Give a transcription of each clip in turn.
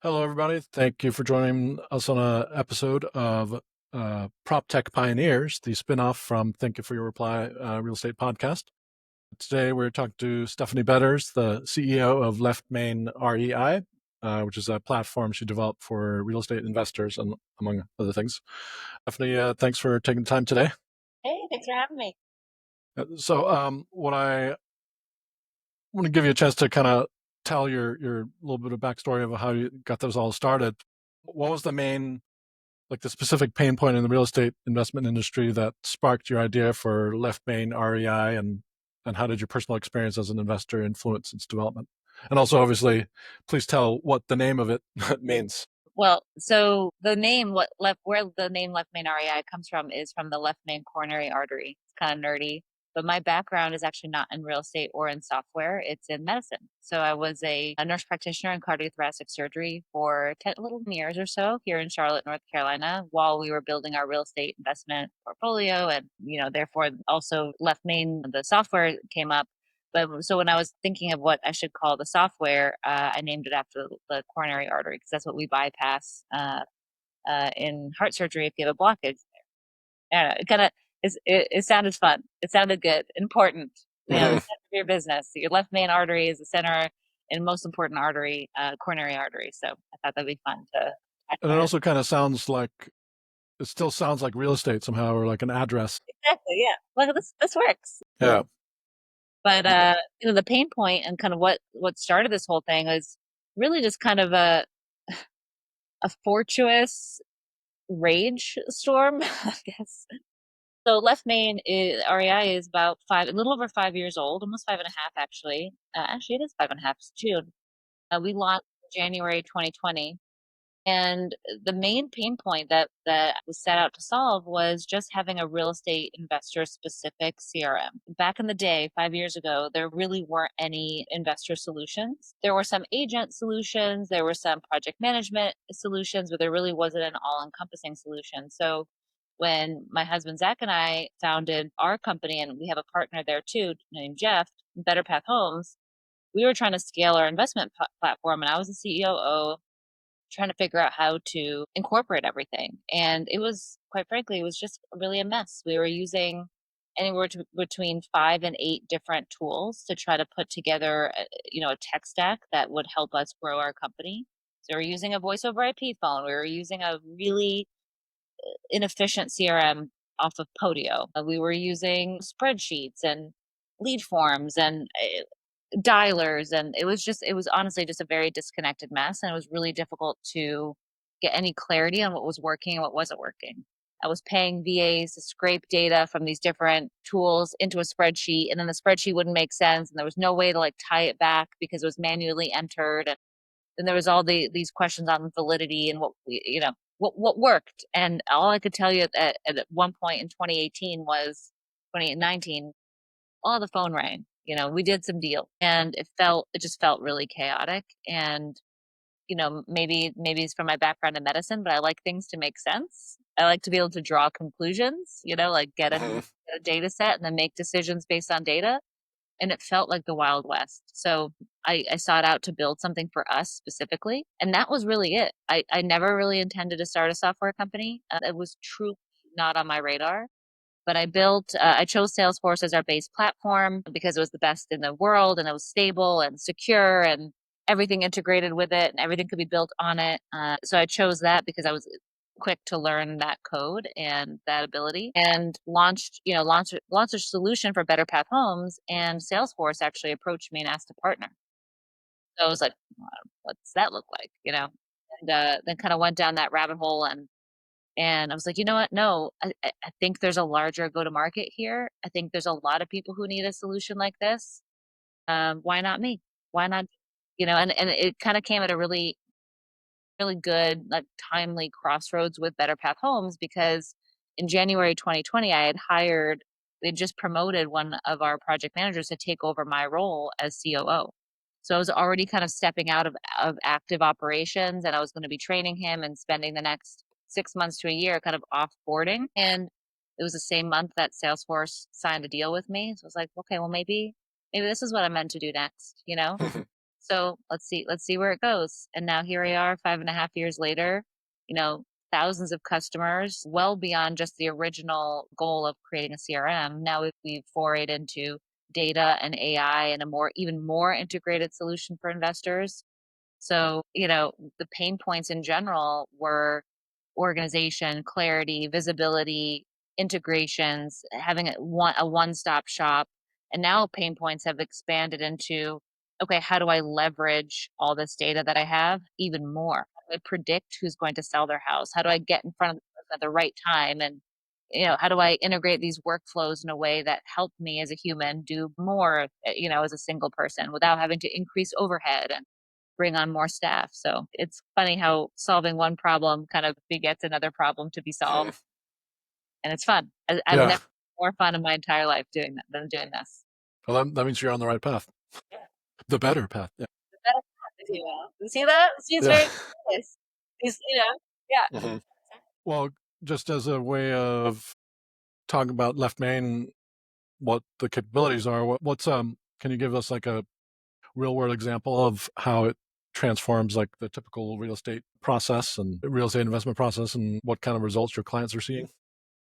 Hello, everybody. Thank you for joining us on an episode of PropTech Pioneers, the spinoff from Thank You for Your Reply real estate podcast. Today, we're talking to Stephanie Betters, the CEO of Left Main REI, which is a platform she developed for real estate investors, and among other things. Stephanie, thanks for taking the time today. Hey, thanks for having me. What I want to give you a chance to kind of tell your little bit of backstory of how you got this all started. What was the main like the specific pain point in the real estate investment industry that sparked your idea for Left Main REI, and how did your personal experience as an investor influence its development? And also, obviously, please tell what the name of it means. Well, so the name where the name left main REI comes from is from the left main coronary artery. It's kind of nerdy, but my background is actually not in real estate or in software. It's in medicine. So I was a nurse practitioner in cardiothoracic surgery for 10 little years or so here in Charlotte, North Carolina, while we were building our real estate investment portfolio, and therefore also left main the software came up. But so when I was thinking of what I should call the software, I named it after the coronary artery because that's what we bypass in heart surgery if you have a blockage there. I don't know, it kind of it sounded fun. It sounded good, important. The center of your business. Your left main artery is the center and most important artery, coronary artery. So I thought that'd be fun to talk And it about it. also kind of sounds like it still sounds like real estate somehow, or like an address. Exactly. Yeah. Well, this works. Yeah. But the pain point and kind of what started this whole thing was really just kind of a fortuitous rage storm, I guess. So Left Main REI is about a little over 5 years old, almost five and a half actually. Actually, it is five and a half. It's June. We launched in January 2020, and the main pain point that was set out to solve was just having a real estate investor specific CRM. Back in the day, 5 years ago, there really weren't any investor solutions. There were some agent solutions, there were some project management solutions, but there really wasn't an all encompassing solution. So when my husband Zach and I founded our company, and we have a partner there too named Jeff, Better Path Homes, we were trying to scale our investment platform, and I was the CEO trying to figure out how to incorporate everything. And it was, quite frankly, it was just really a mess. We were using anywhere between 5 and 8 different tools to try to put together, a tech stack that would help us grow our company. So we were using a voice over IP phone. We were using a really inefficient CRM off of Podio. We were using spreadsheets and lead forms and dialers, and it was honestly just a very disconnected mess, and it was really difficult to get any clarity on what was working and what wasn't working. I was paying VAs to scrape data from these different tools into a spreadsheet, and then the spreadsheet wouldn't make sense, and there was no way to like tie it back because it was manually entered. And then there was all these questions on validity and what worked. And all I could tell you at one point in 2018 was 2019, oh, the phone rang. We did some deal, and it just felt really chaotic. And maybe it's from my background in medicine, but I like things to make sense. I like to be able to draw conclusions, like get a data set and then make decisions based on data. And it felt like the Wild West. So I sought out to build something for us specifically. And that was really it. I never really intended to start a software company. It was truly not on my radar. But I chose Salesforce as our base platform because it was the best in the world, and it was stable and secure, and everything integrated with it, and everything could be built on it. So I chose that because I was quick to learn that code and that ability, and launched a solution for Better Path Homes. And Salesforce actually approached me and asked to partner. So I was like, what's that look like? And then kind of went down that rabbit hole, and I was like, you know what? No, I think there's a larger go to market here. I think there's a lot of people who need a solution like this. Why not me? Why not? And it kind of came at a really, really good, like timely crossroads with Better Path Homes, because in January 2020, they just promoted one of our project managers to take over my role as COO. So I was already kind of stepping out of active operations, and I was going to be training him and spending the next 6 months to a year kind of offboarding. And it was the same month that Salesforce signed a deal with me. So I was like, okay, well, maybe this is what I'm meant to do next. So let's see where it goes. And now here we are 5.5 years later, you know, thousands of customers, well beyond just the original goal of creating a CRM. Now we've forayed into data and AI and a more even more integrated solution for investors. So, the pain points in general were organization, clarity, visibility, integrations, having a one-stop shop. And now pain points have expanded into, okay, how do I leverage all this data that I have even more? How do I predict who's going to sell their house? How do I get in front of the person at the right time? And how do I integrate these workflows in a way that help me as a human do more, as a single person without having to increase overhead and bring on more staff. So it's funny how solving one problem kind of begets another problem to be Mhm. solved, and it's fun. I've Yeah. never had more fun in my entire life doing that than doing this. Well, that means you're on the right path, Yeah, the better path. Yeah. the better path, if you will. You see that? See, it's Yeah. very nice. Yeah. Mhm. Well, just as a way of talking about Left Main, what the capabilities are, can you give us like a real world example of how it transforms like the typical real estate process and real estate investment process and what kind of results your clients are seeing?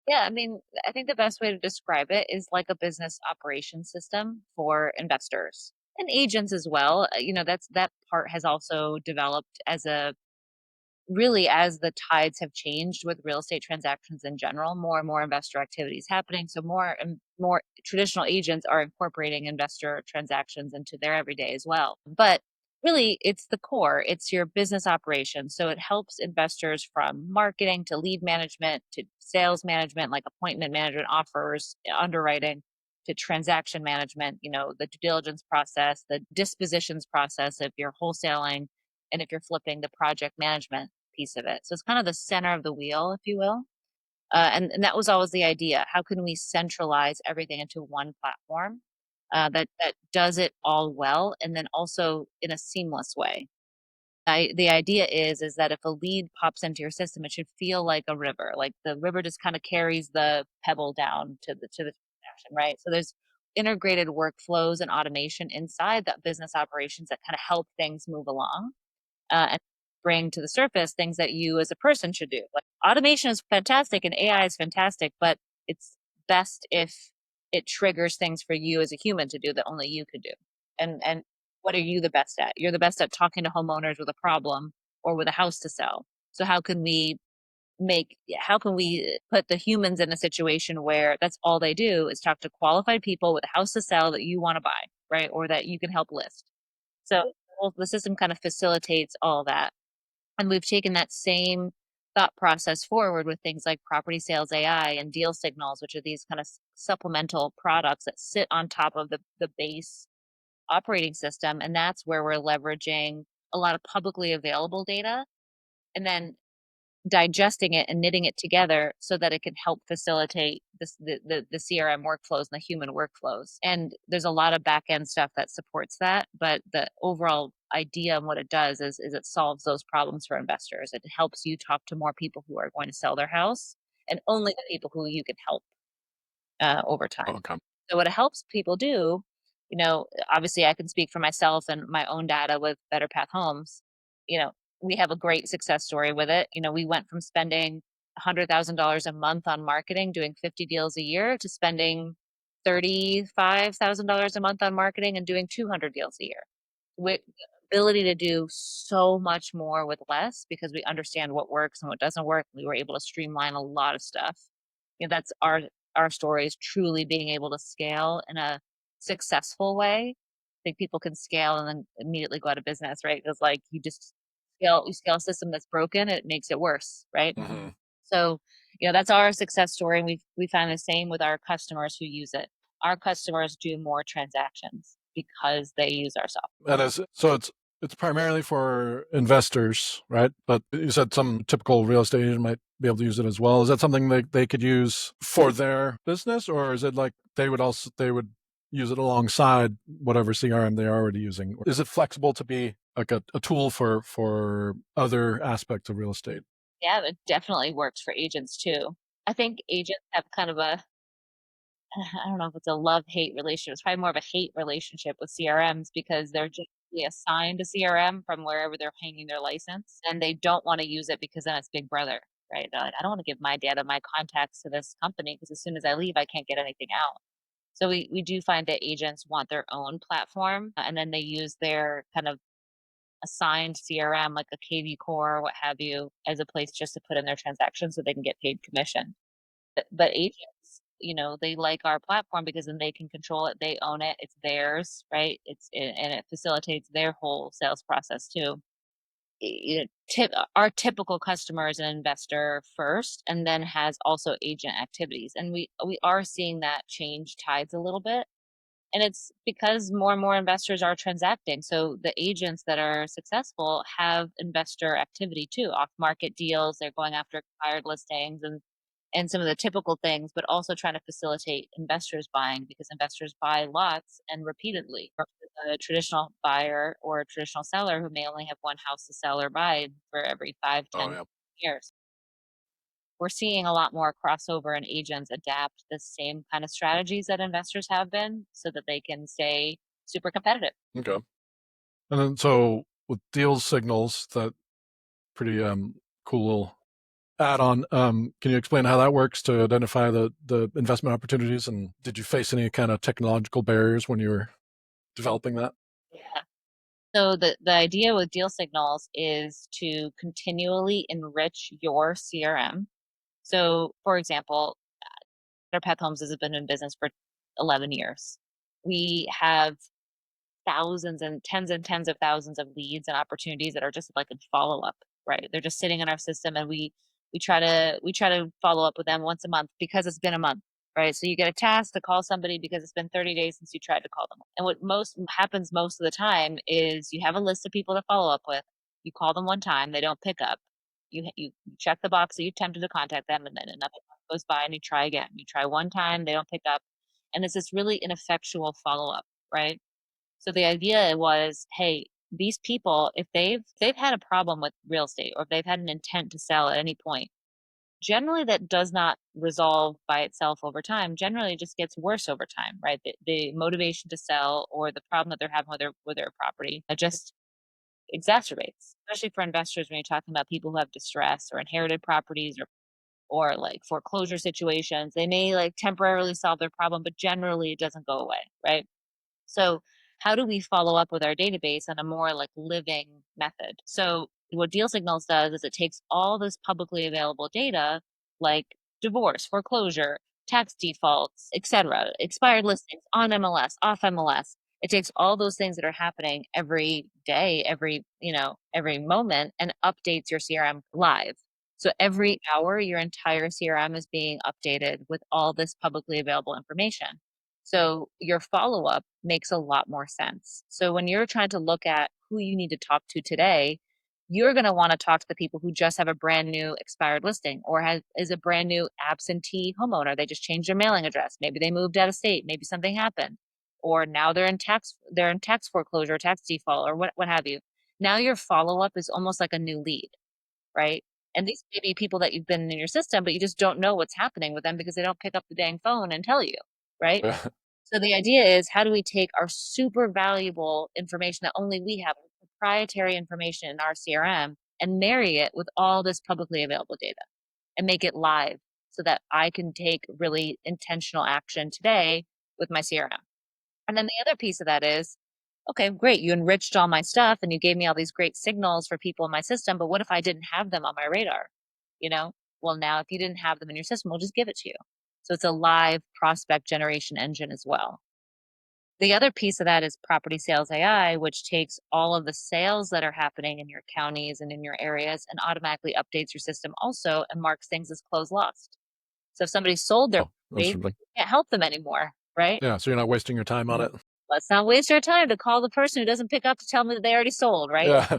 Yeah, I mean, I think the best way to describe it is like a business operation system for investors and agents as well. That part has also developed as the tides have changed with real estate transactions in general, more and more investor activity is happening. So more and more traditional agents are incorporating investor transactions into their everyday as well. But really, it's the core, it's your business operation. So it helps investors from marketing to lead management to sales management, like appointment management, offers, underwriting, to transaction management, the due diligence process, the dispositions process if you're wholesaling, and if you're flipping, the project management piece of it. So it's kind of the center of the wheel, if you will. And that was always the idea. How can we centralize everything into one platform that does it all well, and then also in a seamless way? The idea is that if a lead pops into your system, it should feel like a river. Like the river just kind of carries the pebble down to the transaction, right? So there's integrated workflows and automation inside that business operations that kind of help things move along and bring to the surface things that you as a person should do. Like automation is fantastic and AI is fantastic, but it's best if it triggers things for you as a human to do that only you could do. And what are you the best at? You're the best at talking to homeowners with a problem or with a house to sell. So how can we put the humans in a situation where that's all they do is talk to qualified people with a house to sell that you want to buy, right? Or that you can help list. So the system kind of facilitates all that. And we've taken that same thought process forward with things like property sales AI and deal signals, which are these kind of supplemental products that sit on top of the base operating system. And that's where we're leveraging a lot of publicly available data and then digesting it and knitting it together so that it can help facilitate the CRM workflows and the human workflows. And there's a lot of back end stuff that supports that, but the overall idea and what it does is it solves those problems for investors. It helps you talk to more people who are going to sell their house and only the people who you can help over time. Okay. So what it helps people do, obviously I can speak for myself and my own data with Better Path Homes. You know, we have a great success story with it. We went from spending $100,000 a month on marketing, doing 50 deals a year, to spending $35,000 a month on marketing and doing 200 deals a year. With the ability to do so much more with less because we understand what works and what doesn't work. We were able to streamline a lot of stuff. That's our story, is truly being able to scale in a successful way. I think people can scale and then immediately go out of business, right? Because like you scale a system that's broken, it makes it worse, right? Hmm. So, that's our success story. And we find the same with our customers who use it. Our customers do more transactions because they use our software. And it's primarily for investors, right? But you said some typical real estate agent might be able to use it as well. Is that something they could use for their business, or is it like they would use it alongside whatever CRM they're already using? Is it flexible to be like a tool for other aspects of real estate? Yeah, it definitely works for agents too. I think agents have kind of a I don't know if it's a love-hate relationship. It's probably more of a hate relationship with CRMs because they're just assigned a CRM from wherever they're hanging their license, and they don't want to use it because then it's Big Brother, right? They're like, I don't want to give my data, my contacts to this company because as soon as I leave, I can't get anything out. So we do find that agents want their own platform, and then they use their kind of assigned CRM, like a KV Core, what have you, as a place just to put in their transactions so they can get paid commission. But agents, they like our platform because then they can control it, they own it, it's theirs, right? And it facilitates their whole sales process too. Our typical customer is an investor first, and then has also agent activities, and we are seeing that change tides a little bit, and it's because more and more investors are transacting. So the agents that are successful have investor activity too, off market deals. They're going after expired listings and some of the typical things, but also trying to facilitate investors buying because investors buy lots and repeatedly. Versus a traditional buyer or a traditional seller who may only have one house to sell or buy for every five, Oh 10 yeah. years. We're seeing a lot more crossover and agents adapt the same kind of strategies that investors have been so that they can stay super competitive. Okay. And then so with deal signals, that pretty cool little add-on. Can you explain how that works to identify the investment opportunities? And did you face any kind of technological barriers when you were developing that? Yeah. So the idea with deal signals is to continually enrich your CRM. So, for example, Better Path Homes has been in business for 11 years. We have thousands and tens of thousands of leads and opportunities that are just like in follow up, right? They're just sitting in our system, and we try to follow up with them once a month because it's been a month, right? So you get a task to call somebody because it's been 30 days since you tried to call them. And what most happens most of the time is you have a list of people to follow up with. You call them one time, they don't pick up. You check the box that you attempted to contact them, and then another month goes by and you try again. You try one time, they don't pick up, and it's this really ineffectual follow up, right? So the idea was, hey, these people, if they've had a problem with real estate or if they've had an intent to sell at any point, generally that does not resolve by itself over time. Generally, it just gets worse over time, right? The motivation to sell or the problem that they're having with their property, it just exacerbates, especially for investors when you're talking about people who have distress or inherited properties or like foreclosure situations. They may like temporarily solve their problem, but generally it doesn't go away, right? So, how do we follow up with our database on a more like living method? So, what Deal Signals does is it takes all this publicly available data, like divorce, foreclosure, tax defaults, etc., expired listings on MLS, off MLS. It takes all those things that are happening every day, every moment, and updates your CRM live. So every hour, your entire CRM is being updated with all this publicly available information. So your follow up makes a lot more sense. So when you're trying to look at who you need to talk to today, you're going to want to talk to the people who just have a brand new expired listing or is a brand new absentee homeowner. They just changed their mailing address. Maybe they moved out of state. Maybe something happened. Or now they're in tax foreclosure, tax default, or what have you. Now your follow up is almost like a new lead, right? And these may be people that you've been in your system, but you just don't know what's happening with them because they don't pick up the dang phone and tell you, right? Yeah. So the idea is how do we take our super valuable information that only we have, proprietary information in our CRM, and marry it with all this publicly available data and make it live so that I can take really intentional action today with my CRM. And then the other piece of that is, okay, great, you enriched all my stuff and you gave me all these great signals for people in my system, but what if I didn't have them on my radar? You know? Well, now if you didn't have them in your system, we'll just give it to you. So it's a live prospect generation engine as well. The other piece of that is property sales AI, which takes all of the sales that are happening in your counties and in your areas and automatically updates your system also and marks things as closed lost. So if somebody sold their Oh, property, interesting. you can't help them anymore, right? Yeah. So you're not wasting your time on it. Let's not waste our time to call the person who doesn't pick up to tell me that they already sold, right? Yeah.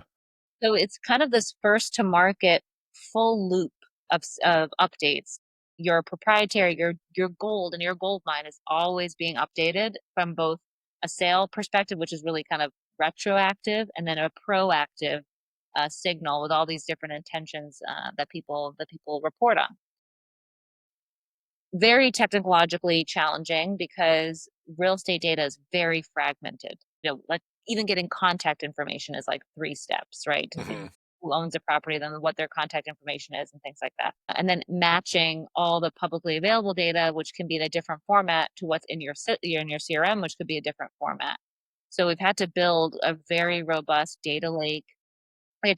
So it's kind of this first to market full loop of updates. Your proprietary, your gold and your gold mine is always being updated from both a sale perspective, which is really kind of retroactive, and then a proactive signal with all these different intentions that people report on. Very technologically challenging because real estate data is very fragmented. Like even getting contact information is like 3 steps, right? To see Hmm. who owns the property, then what their contact information is and things like that. And then matching all the publicly available data, which can be in a different format, to what's in in your CRM, which could be a different format. So we've had to build a very robust data lake. We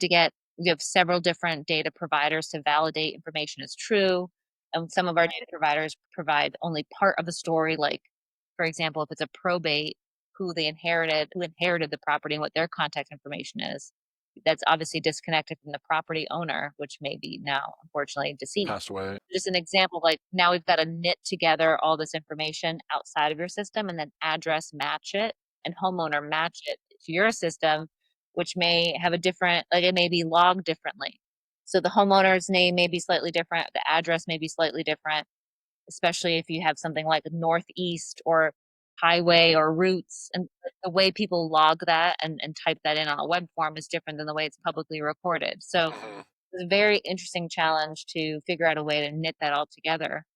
have several different data providers to validate information is true. And some of our data providers provide only part of the story, like, for example, if it's a probate, who inherited the property and what their contact information is. That's obviously disconnected from the property owner, which may be now unfortunately deceased. Passed away. Just an example, like now we've got to knit together all this information outside of your system and then address match it and homeowner match it to your system, which may have a different, like it may be logged differently. So the homeowner's name may be slightly different, the address may be slightly different, especially if you have something like northeast or highway or routes. And the way people log that and type that in on a web form is different than the way it's publicly recorded. So Hmm. it's a very interesting challenge to figure out a way to knit that all together.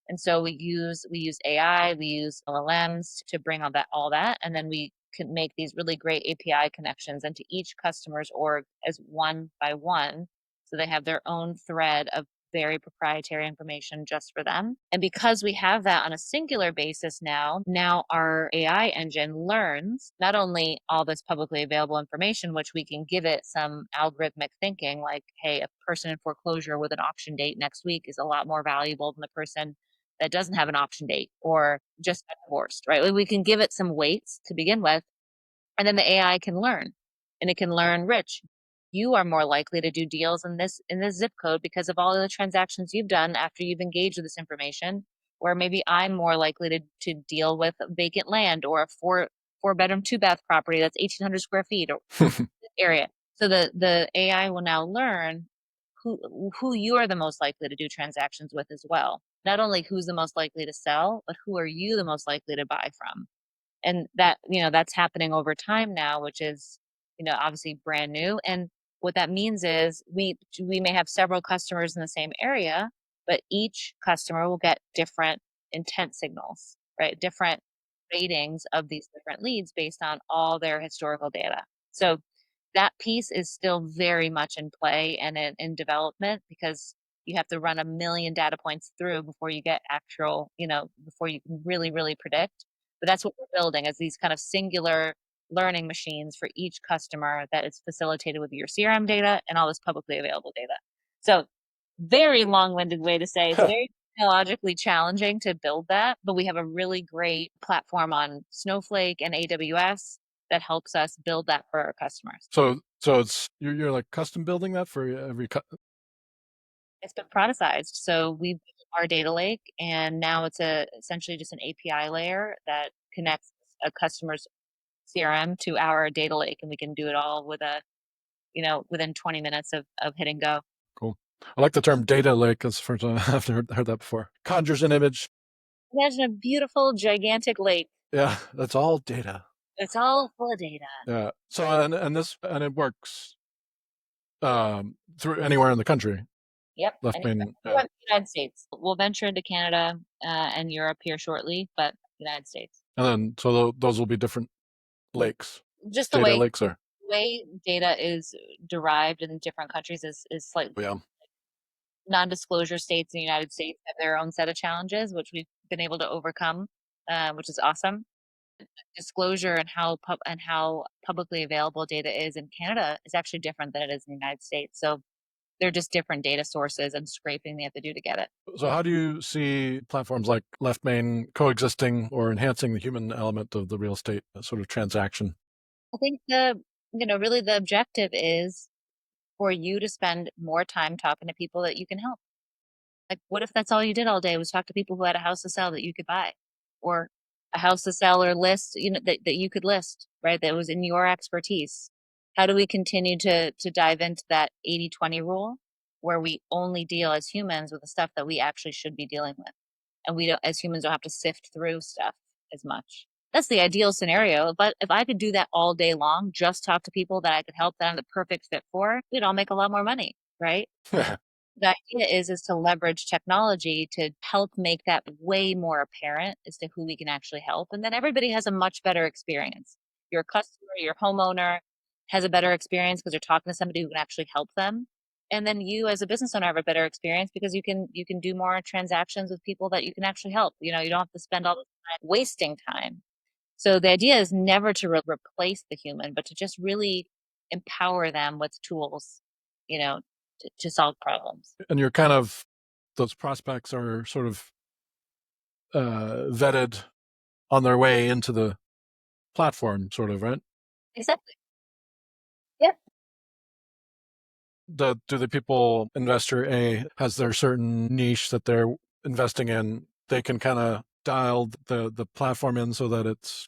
And so we use AI, we use LLMs to bring all that, and then we can make these really great API connections into each customer's org as one by one, so they have their own thread of very proprietary information just for them. And because we have that on a singular basis now our AI engine learns not only all this publicly available information, which we can give it some algorithmic thinking, like, hey, a person in foreclosure with an auction date next week is a lot more valuable than the person that doesn't have an option date or just got divorced, right? Like, we can give it some weights to begin with, and then the AI can learn. And it can learn, Rich, you are more likely to do deals in this zip code because of all of the transactions you've done after you've engaged with this information. Or maybe I'm more likely to deal with vacant land or a four bedroom, two bath property that's 1,800 square feet or area. So the AI will now learn who you are the most likely to do transactions with as well. Not only who's the most likely to sell, but who are you the most likely to buy from. And that's happening over time now, which is, obviously brand new. And what that means is we may have several customers in the same area, but each customer will get different intent signals, right? Different ratings of these different leads based on all their historical data. So that piece is still very much in play and in development, because you have to run a million data points through before you get actual, before you can really, really predict. But that's what we're building, as these kind of singular learning machines for each customer that is facilitated with your CRM data and all this publicly available data. So very long-winded way to say it's very technologically challenging to build that, but we have a really great platform on Snowflake and AWS that helps us build that for our customers. So it's you're like custom building that for every It's been productized. So we built our data lake, and now it's essentially just an API layer that connects a customer's CRM to our data lake, and we can do it all within 20 minutes of hitting go. cool. I like the term data lake. That's the first time I've heard that before. Conjures an image. Imagine a beautiful, gigantic lake. Yeah, that's all data. It's all full of data. Yeah. So and it works through anywhere in the country. Yep. Left And main. we Yeah. went to the United States. We'll venture into Canada and Europe here shortly, but United States. And then so those will be different lakes, Just the data way lakes are. data is derived in different countries is slightly. Yeah. Non-disclosure states in the United States have their own set of challenges, which we've been able to overcome, which is awesome. Disclosure and how publicly available data is in Canada is actually different than it is in the United States. So they're just different data sources and scraping they have to do to get it. So how do you see platforms like Left Main coexisting or enhancing the human element of the real estate sort of transaction? I think really the objective is for you to spend more time talking to people that you can help. Like, what if that's all you did all day was talk to people who had a house to sell that you could buy, or a house to sell or list, that you could list, right? That was in your expertise. How do we continue to dive into that 80/20 rule, where we only deal as humans with the stuff that we actually should be dealing with? And we don't, as humans, don't have to sift through stuff as much. That's the ideal scenario. But if I could do that all day long, just talk to people that I could help, that I'm the perfect fit for, we'd all make a lot more money, right? The idea is to leverage technology to help make that way more apparent as to who we can actually help, and then everybody has a much better experience. your customer, your homeowner has a better experience because they're talking to somebody who can actually help them. And then you as a business owner have a better experience because you can do more transactions with people that you can actually help. You don't have to spend all the time wasting time. So the idea is never to replace the human, but to just really empower them with tools, you know, to solve problems. And you're kind of, those prospects are sort of vetted on their way into the platform, sort of, right? Exactly. Yep. Do the people, investor A has their certain niche that they're investing in, they can kind of dial the platform in so that it's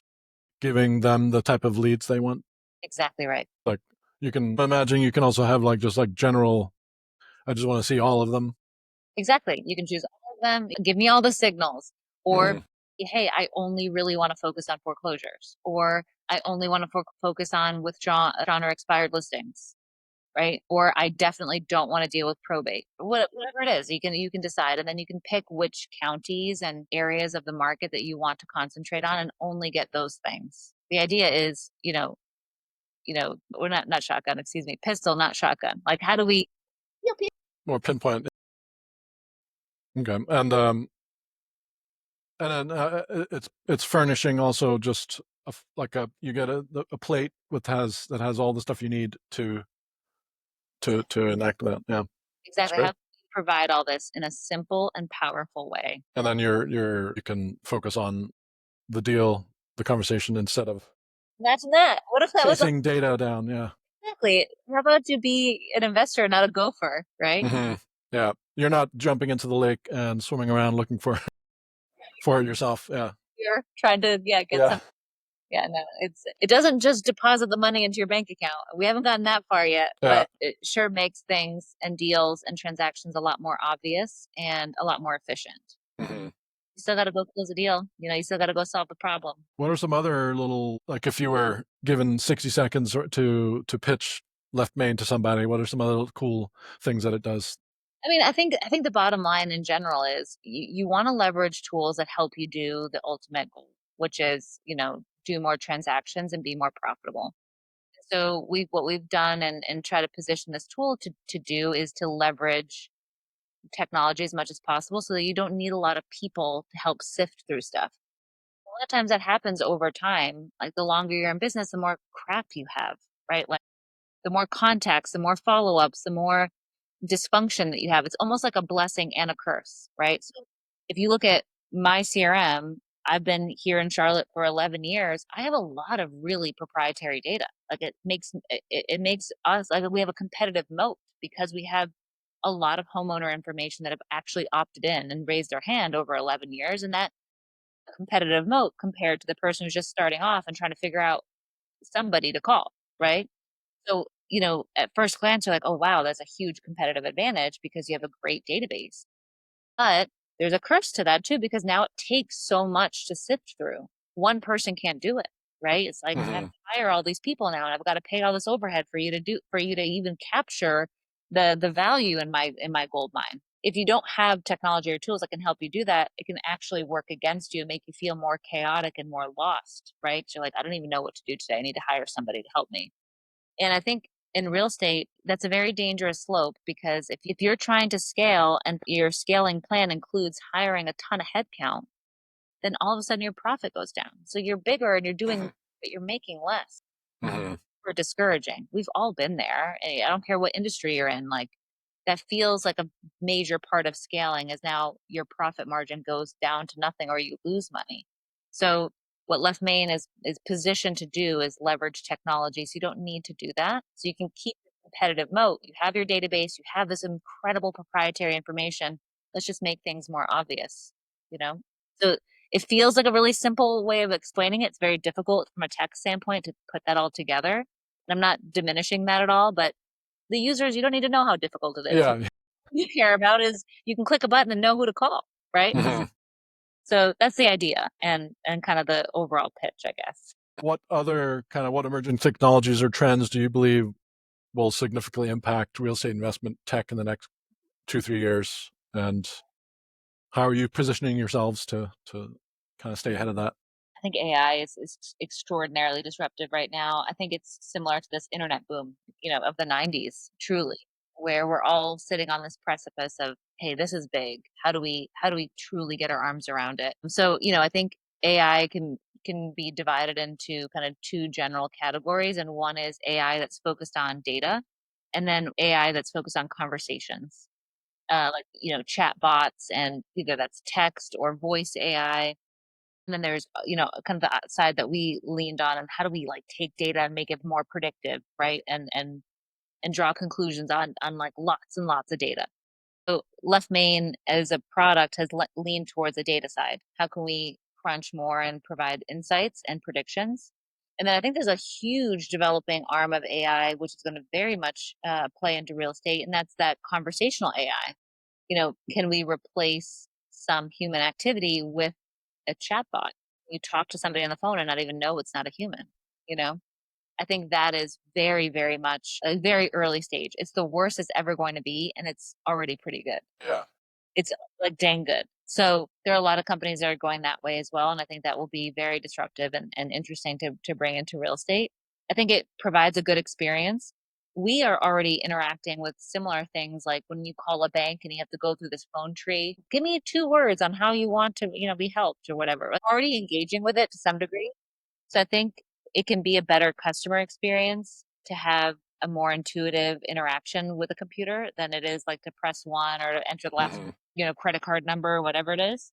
giving them the type of leads they want. Exactly right. Like, you can imagine you can also have like just like general, I just want to see all of them. Exactly. You can choose all of them. Give me all the signals. Or, Hmm. hey, I only really want to focus on foreclosures. Or I only want to focus on withdrawn or expired listings. Right. Or I definitely don't want to deal with probate. Whatever it is, you can decide, and then you can pick which counties and areas of the market that you want to concentrate on and only get those things. The idea is, we're not shotgun, excuse me, pistol, not shotgun. Like, how do we More pinpoint. Okay. And then it's furnishing also just like you get a plate with has that has all the stuff you need to enact that. Yeah, that's exactly how great. can we provide all this in a simple and powerful way? And then you can focus on the deal, the conversation, instead of Imagine that. What if that was chasing data down. Yeah. exactly? How about you be an investor, not a gopher, right? Hmm. Yeah. You're not jumping into the lake and swimming around looking for for it yourself. Yeah. You're trying to, yeah, get Yeah. some. Yeah, no, it doesn't just deposit the money into your bank account. We haven't gotten that far yet, Yeah. but it sure makes things and deals and transactions a lot more obvious and a lot more efficient. Hmm. You still got to go close a deal. You still got to go solve the problem. What are some other little, like, if you were given 60 seconds to pitch Left Main to somebody, what are some other cool things that it does? I mean, I think the bottom line in general is you want to leverage tools that help you do the ultimate goal, which is, do more transactions and be more profitable. So what we've done and try to position this tool to do is to leverage technology as much as possible so that you don't need a lot of people to help sift through stuff. A lot of times that happens over time. Like, the longer you're in business, the more crap you have, right? Like, the more contacts, the more follow-ups, the more dysfunction that you have. It's almost like a blessing and a curse, right? So if you look at my CRM, I've been here in Charlotte for 11 years. I have a lot of really proprietary data. Like, it makes us, like, we have a competitive moat because we have a lot of homeowner information that have actually opted in and raised their hand over 11 years, and that competitive moat compared to the person who's just starting off and trying to figure out somebody to call, right? So, at first glance, you're like, oh, wow, that's a huge competitive advantage because you have a great database. But there's a curse to that too, because now it takes so much to sift through. One person can't do it, right? It's like I have Hmm. to hire all these people now, and I've got to pay all this overhead for you to even capture the value in my gold mine. If you don't have technology or tools that can help you do that, it can actually work against you and make you feel more chaotic and more lost, right? So you're like, I don't even know what to do today. I need to hire somebody to help me. And I think in real estate, that's a very dangerous slope because if you're trying to scale and your scaling plan includes hiring a ton of headcount, then all of a sudden your profit goes down. So you're bigger and you're doing, but you're making less. Hmm. Or discouraging. We've all been there. I don't care what industry you're in. Like, that feels like a major part of scaling is now your profit margin goes down to nothing or you lose money. So what Left Main is positioned to do is leverage technology. So you don't need to do that. So you can keep the competitive moat. You have your database, you have this incredible proprietary information. Let's just make things more obvious, you know? So it feels like a really simple way of explaining it. It's very difficult from a tech standpoint to put that all together. And I'm not diminishing that at all, but the users, you don't need to know how difficult it is. Yeah. You care about is you can click a button and know who to call, right? Hmm. So that's the idea and kind of the overall pitch, I guess. What emerging technologies or trends do you believe will significantly impact real estate investment tech in the next 2, 3 years? And how are you positioning yourselves to kind of stay ahead of that? I think AI is extraordinarily disruptive right now. I think it's similar to this internet boom, of the 90s, truly, where we're all sitting on this precipice of, hey, this is big. How do we truly get our arms around it? So, I think AI can be divided into kind of two general categories. And one is AI that's focused on data, and then AI that's focused on conversations. Like, chat bots, and either that's text or voice AI. And then there's, kind of the side that we leaned on, and how do we like take data and make it more predictive, right? And draw conclusions on like lots and lots of data. So Left Main as a product has leaned towards the data side. How can we crunch more and provide insights and predictions? And then I think there's a huge developing arm of AI, which is going to very much play into real estate, and that's that conversational AI. Can we replace some human activity with a chatbot? You talk to somebody on the phone and not even know it's not a human, you know? I think that is very, very much a very early stage. It's the worst it's ever going to be, and it's already pretty good. Yeah. It's like dang good. So there are a lot of companies that are going that way as well. And I think that will be very disruptive and interesting to bring into real estate. I think it provides a good experience. We are already interacting with similar things, like when you call a bank and you have to go through this phone tree. Give me 2 words on how you want to, be helped or whatever. We're already engaging with it to some degree. So I think it can be a better customer experience to have a more intuitive interaction with a computer than it is like to press one or to enter the last, Hmm. credit card number or whatever it is.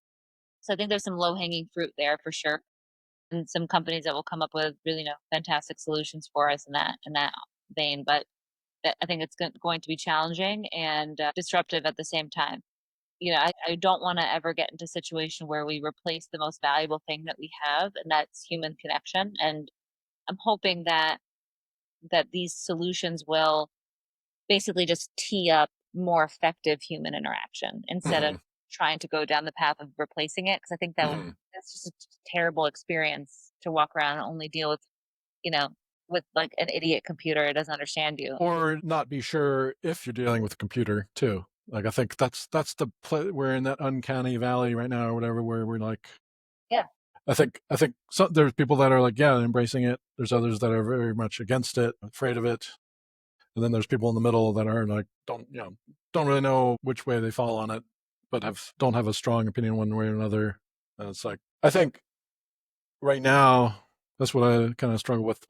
So I think there's some low hanging fruit there for sure. And some companies that will come up with really, fantastic solutions for us in that vein. But I think it's going to be challenging and disruptive at the same time. I don't want to ever get into a situation where we replace the most valuable thing that we have, and that's human connection. And I'm hoping that these solutions will basically just tee up more effective human interaction instead of Hmm. trying to go down the path of replacing it. Because I think Hmm. that's just a terrible experience to walk around and only deal you know, with like an idiot computer. It doesn't understand you. Or not be sure if you're dealing with a computer too. Like I think that's we're in that uncanny valley right now or whatever, where we're like, Yeah. I think there's people that are like, yeah, embracing it. There's others that are very much against it, afraid of it, and then there's people in the middle that are like, don't really know which way they fall on it, but don't have a strong opinion one way or another. And it's like, I think right now that's what I kind of struggle with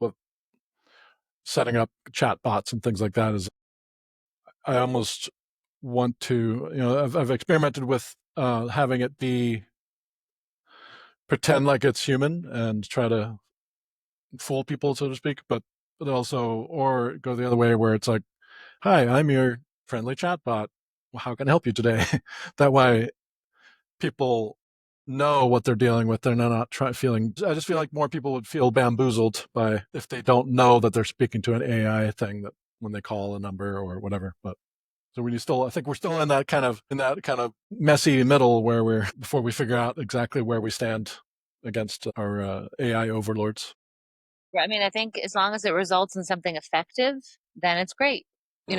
setting up chat bots and things like that. Is I almost want to, I've experimented with having it be pretend like it's human and try to fool people, so to speak, but also, or go the other way where it's like, hi, I'm your friendly chatbot. Well, how can I help you today? That way, people know what they're dealing with. They're not feeling. I just feel like more people would feel bamboozled by if they don't know that they're speaking to an AI thing that when they call a number or whatever. But so I think we're still in that kind of messy middle where we're before we figure out exactly where we stand against our AI overlords. I mean, I think as long as it results in something effective, then it's great. Hmm.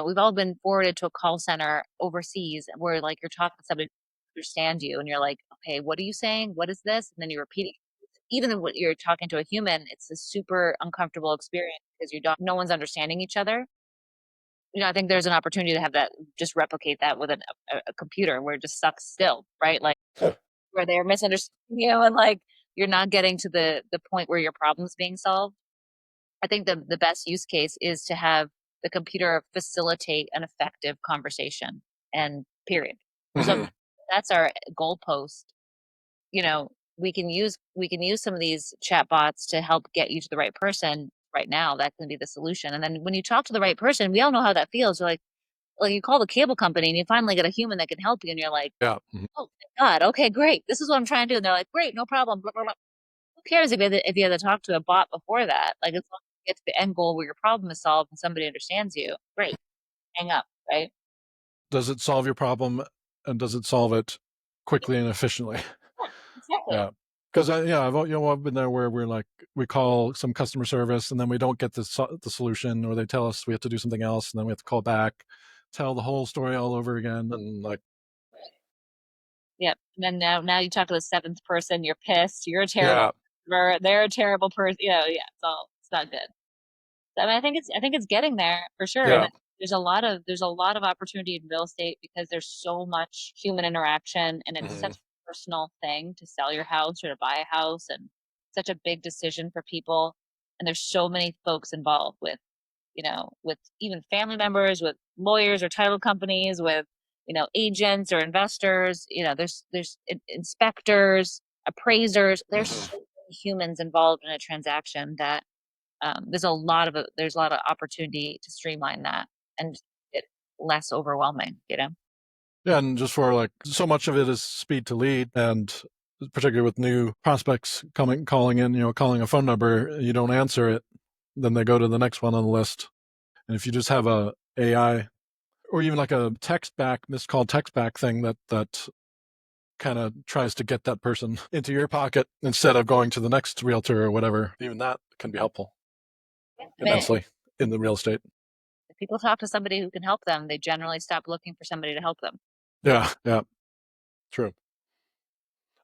We've all been forwarded to a call center overseas where like you're talking to somebody who understand you and you're like, okay, what are you saying? What is this? And then you're repeating. Even when you're talking to a human, it's a super uncomfortable experience because no one's understanding each other. I think there's an opportunity to have that, just replicate that with a computer where it just sucks still, right? Like where they're misunderstanding you and like you're not getting to the point where your problem's being solved. I think the best use case is to have the computer facilitate an effective conversation, and period. So if Hmm. that's our goalpost, we can use some of these chat bots to help get you to the right person right now. That can be the solution. And then when you talk to the right person, we all know how that feels. You're like you call the cable company and you finally get a human that can help you, and you're like, Yeah. Hmm. oh my God, okay, great. This is what I'm trying to do. And they're like, great, no problem. Blah, blah, blah. Who cares if you had to talk to a bot before that? Like as long as you get to the end goal where your problem is solved and somebody understands you, great. Hang up, right? Does it solve your problem, and does it solve it quickly and efficiently? Yeah, exactly. Yeah. Because I've been there where we're like we call some customer service and then we don't get the solution, or they tell us we have to do something else and then we have to call back, tell the whole story all over again, and like, Yep. And then now you talk to the seventh person, you're pissed, you're a terrible yeah, they're a terrible person. Yeah, it's not good. I mean, I think it's getting there for sure. Yeah. And there's a lot of opportunity in real estate because there's so much human interaction, and it's Hmm. such a personal thing to sell your house or to buy a house, and such a big decision for people. And there's so many folks involved with, with even family members, with lawyers or title companies, with, agents or investors. There's inspectors, appraisers. There's Hmm. so many humans involved in a transaction that there's a lot of opportunity to streamline that and get less overwhelming, you know? Yeah, and just for like so much of it is speed to lead, and particularly with new prospects calling in, calling a phone number, you don't answer it, then they go to the next one on the list. And if you just have a AI or even like a missed call text back thing that kind of tries to get that person into your pocket instead of going to the next realtor or whatever, even that can be helpful Yeah. I mean, immensely in the real estate. if people talk to somebody who can help them, they generally stop looking for somebody to help them. Yeah, yeah, true.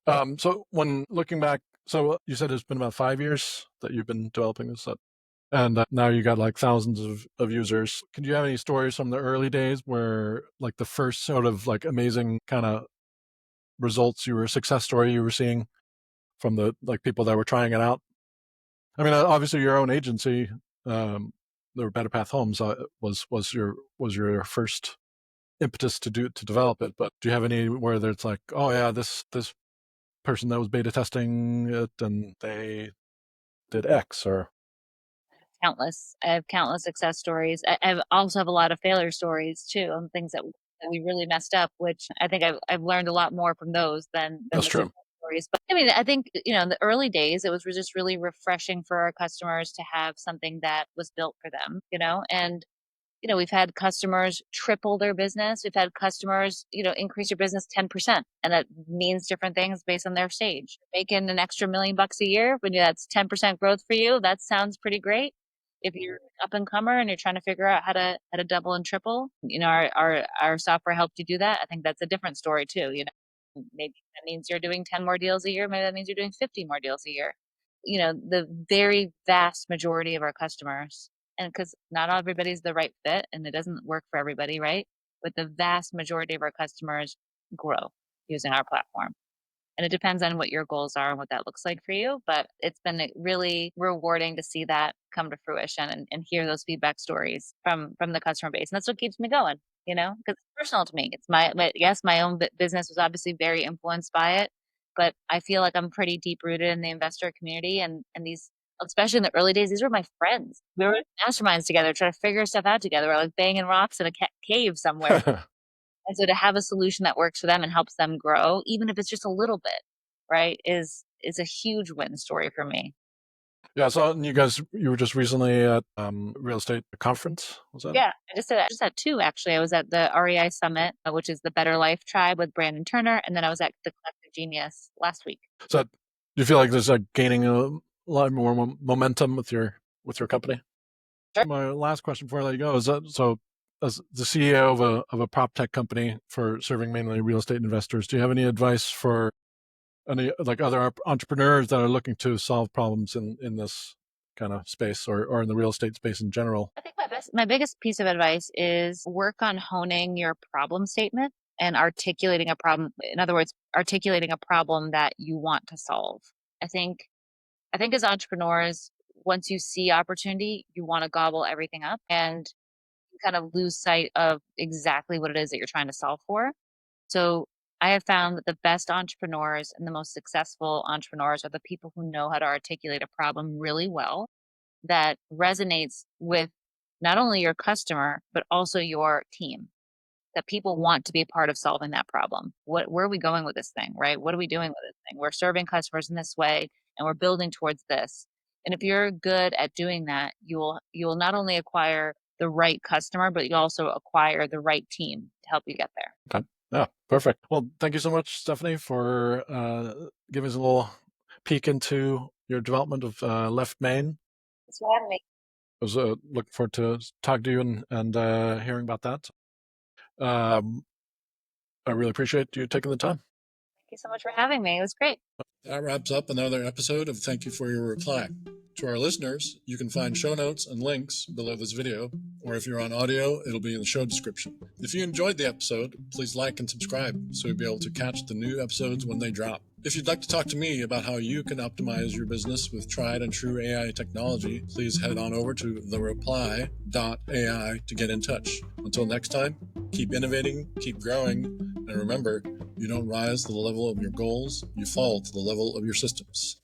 So when looking back, so you said it's been about 5 years that you've been developing this, and now you got like thousands of users. Can you have any stories from the early days where like the first sort of like amazing kind of results success story you were seeing from the like people that were trying it out? I mean, obviously your own agency, um, the Better Path Homes, was your first impetus to develop it. But do you have any where it's like, oh yeah, this person that was beta testing it and they did X or Countless. I have countless success stories. I also have a lot of failure stories too, on things that we really messed up, which I think I've learned a lot more from those than that's the true. success stories. But I mean, I think, in the early days, it was just really refreshing for our customers to have something that was built for them, and we've had customers triple their business. We've had customers, increase your business 10%. And that means different things based on their stage. Making an extra $1 million a year, when that's 10% growth for you, that sounds pretty great. If you're up and comer and you're trying to figure out how to double and triple, our software helped you do that. I think that's a different story too. Maybe that means you're doing 10 more deals a year. Maybe that means you're doing 50 more deals a year. The very vast majority of our customers, and because not everybody's the right fit and it doesn't work for everybody, right? But the vast majority of our customers grow using our platform. And it depends on what your goals are and what that looks like for you. But it's been really rewarding to see that come to fruition, and hear those feedback stories from the customer base. And that's what keeps me going, because it's personal to me. It's yes, my own business was obviously very influenced by it, but I feel like I'm pretty deep rooted in the investor community, and these, especially in the early days, these were my friends. We were in masterminds together, trying to figure stuff out together. We're like banging rocks in a cave somewhere. And so to have a solution that works for them and helps them grow, even if it's just a little bit, right, is a huge win story for me. Yeah, so you were just recently at real estate conference, was that? Yeah, I just had 2 actually. I was at the REI Summit, which is the Better Life Tribe with Brandon Turner, and then I was at the Collective Genius last week. So do you feel like there's like gaining a lot more momentum with your company? Sure. My last question before I let you go is that so as the CEO of a prop tech company for serving mainly real estate investors, do you have any advice for any like other entrepreneurs that are looking to solve problems in this kind of space or in the real estate space in general? I think my biggest piece of advice is work on honing your problem statement and articulating a problem. In other words, articulating a problem that you want to solve. I think I think as entrepreneurs, once you see opportunity, you want to gobble everything up, and you kind of lose sight of exactly what it is that you're trying to solve for. So I have found that the best entrepreneurs and the most successful entrepreneurs are the people who know how to articulate a problem really well, that resonates with not only your customer, but also your team, that people want to be a part of solving that problem. Where are we going with this thing, right? What are we doing with this thing? We're serving customers in this way, and we're building towards this. And if you're good at doing that, you will not only acquire the right customer, but you also acquire the right team to help you get there. Okay. Yeah, perfect. Well, thank you so much, Stephanie, for giving us a little peek into your development of Left Main. Thanks for having me. I was looking forward to talking to you and hearing about that. Um, I really appreciate you taking the time. Thank you so much for having me. It was great. That wraps up another episode of Thank You for Your Reply. To our listeners, you can find show notes and links below this video, or if you're on audio, it'll be in the show description. If you enjoyed the episode, please like and subscribe so you'll be able to catch the new episodes when they drop. If you'd like to talk to me about how you can optimize your business with tried and true AI technology, please head on over to thereply.ai to get in touch. Until next time, keep innovating, keep growing, and remember, you don't rise to the level of your goals, you fall to the level of your systems.